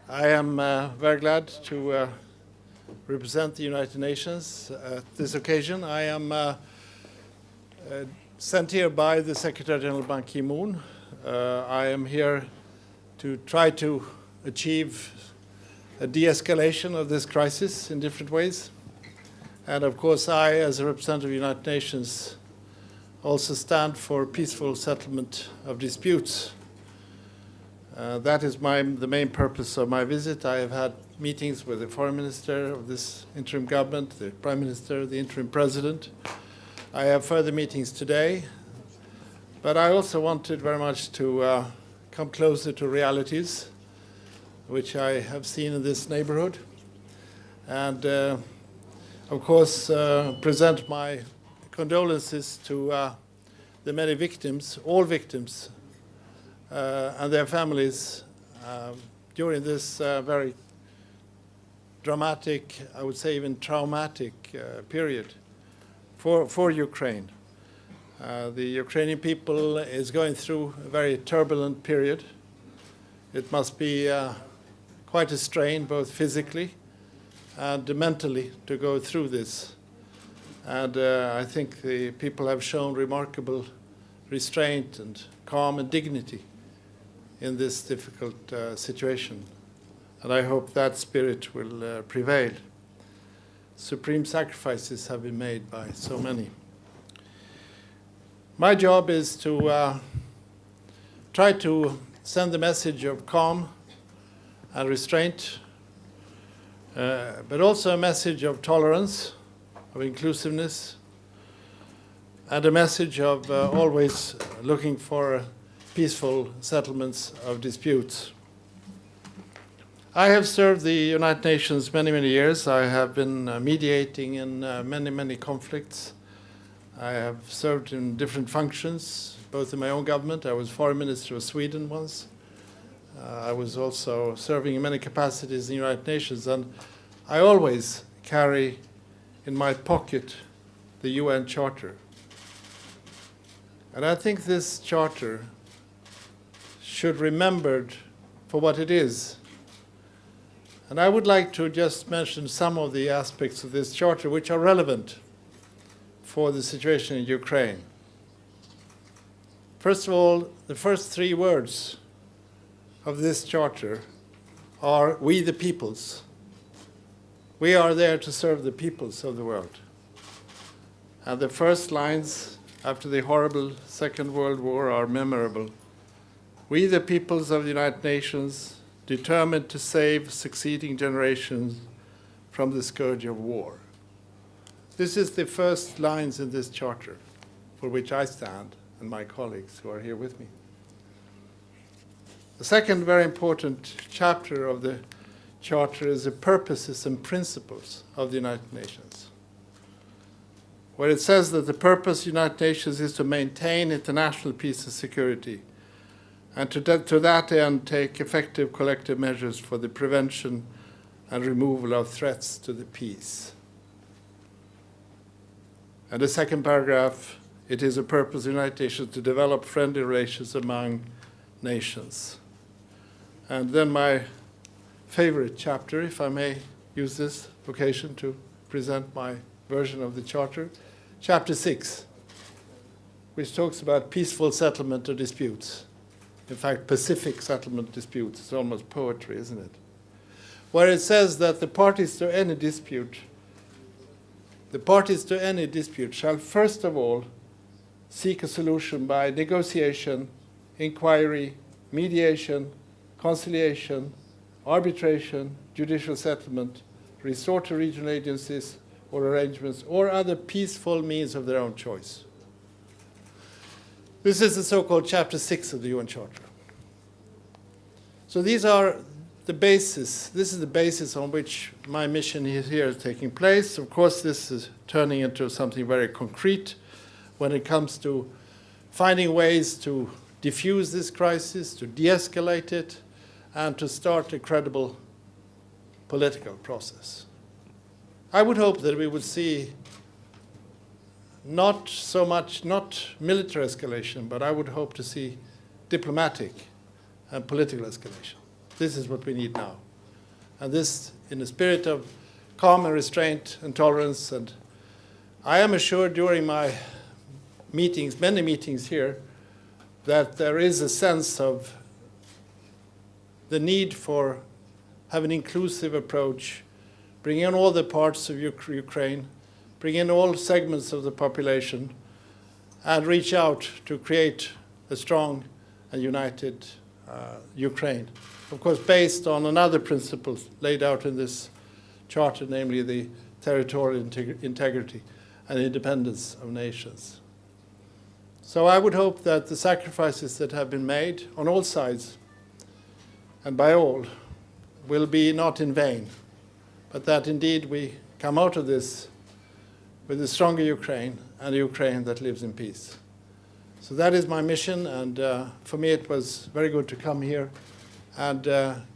I am very glad to represent the United Nations at this occasion. I am sent here by the Secretary General Ban Ki-moon. I am here to try to achieve a de-escalation of this crisis in different ways. And of course, I, as a representative of the United Nations, also stand for peaceful settlement of disputes. That is the main purpose of my visit. I have had meetings with the foreign minister of this interim government, the prime minister, the interim president. I have further meetings today. But I also wanted very much to come closer to realities, which I have seen in this neighborhood. And of course, present my condolences to the many victims, all victims, and their families during this very dramatic, I would say even traumatic period for Ukraine. The Ukrainian people is going through a very turbulent period. It must be quite a strain, both physically and mentally, to go through this. And I think the people have shown remarkable restraint and calm and dignity in this difficult situation. And I hope that spirit will prevail. Supreme sacrifices have been made by so many. My job is to try to send the message of calm and restraint, but also a message of tolerance, of inclusiveness, and a message of always looking for peaceful settlements of disputes. I have served the United Nations many, many years. I have been mediating in many, many conflicts. I have served in different functions, both in my own government. I was foreign minister of Sweden once. I was also serving in many capacities in the United Nations, and I always carry in my pocket the UN Charter. And I think this charter should be remembered for what it is. And I would like to just mention some of the aspects of this charter which are relevant for the situation in Ukraine. First of all, the first three words of this charter are "we the peoples." We are there to serve the peoples of the world. And the first lines after the horrible Second World War are memorable. "We the peoples of the United Nations, determined to save succeeding generations from the scourge of war." This is the first lines in this charter for which I stand and my colleagues who are here with me. The second very important chapter of the charter is the purposes and principles of the United Nations, where it says that the purpose of the United Nations is to maintain international peace and security, and to that end take effective collective measures for the prevention and removal of threats to the peace. And the second paragraph, it is a purpose of the United Nations to develop friendly relations among nations. And then my favorite chapter, if I may use this occasion to present my version of the charter, chapter 6, which talks about peaceful settlement of disputes. In fact, Pacific settlement disputes. It's almost poetry, isn't it? Where it says that the parties to any dispute shall first of all seek a solution by negotiation, inquiry, mediation, conciliation, arbitration, judicial settlement, resort to regional agencies or arrangements, or other peaceful means of their own choice. This is the so-called Chapter 6 of the UN Charter. So these are the basis. This is the basis on which my mission here is taking place. Of course, this is turning into something very concrete when it comes to finding ways to diffuse this crisis, to de-escalate it, and to start a credible political process. I would hope that we would see not military escalation, but I would hope to see diplomatic and political escalation. This is what we need now. and this in a spirit of calm and restraint and tolerance. And I am assured during my meetings, many meetings here, that there is a sense of the need for have an inclusive approach, bring in all the parts of Ukraine, bring in all segments of the population, and reach out to create a strong and united Ukraine. Of course, based on another principle laid out in this charter, namely the territorial integrity and independence of nations. So I would hope that the sacrifices that have been made on all sides and by all will be not in vain, but that indeed we come out of this with a stronger Ukraine and a Ukraine that lives in peace. So that is my mission, and for me it was very good to come here and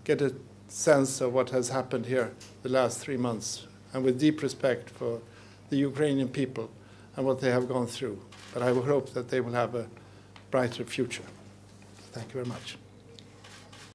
get a sense of what has happened here the last 3 months, and with deep respect for the Ukrainian people and what they have gone through. But I hope that they will have a brighter future. Thank you very much.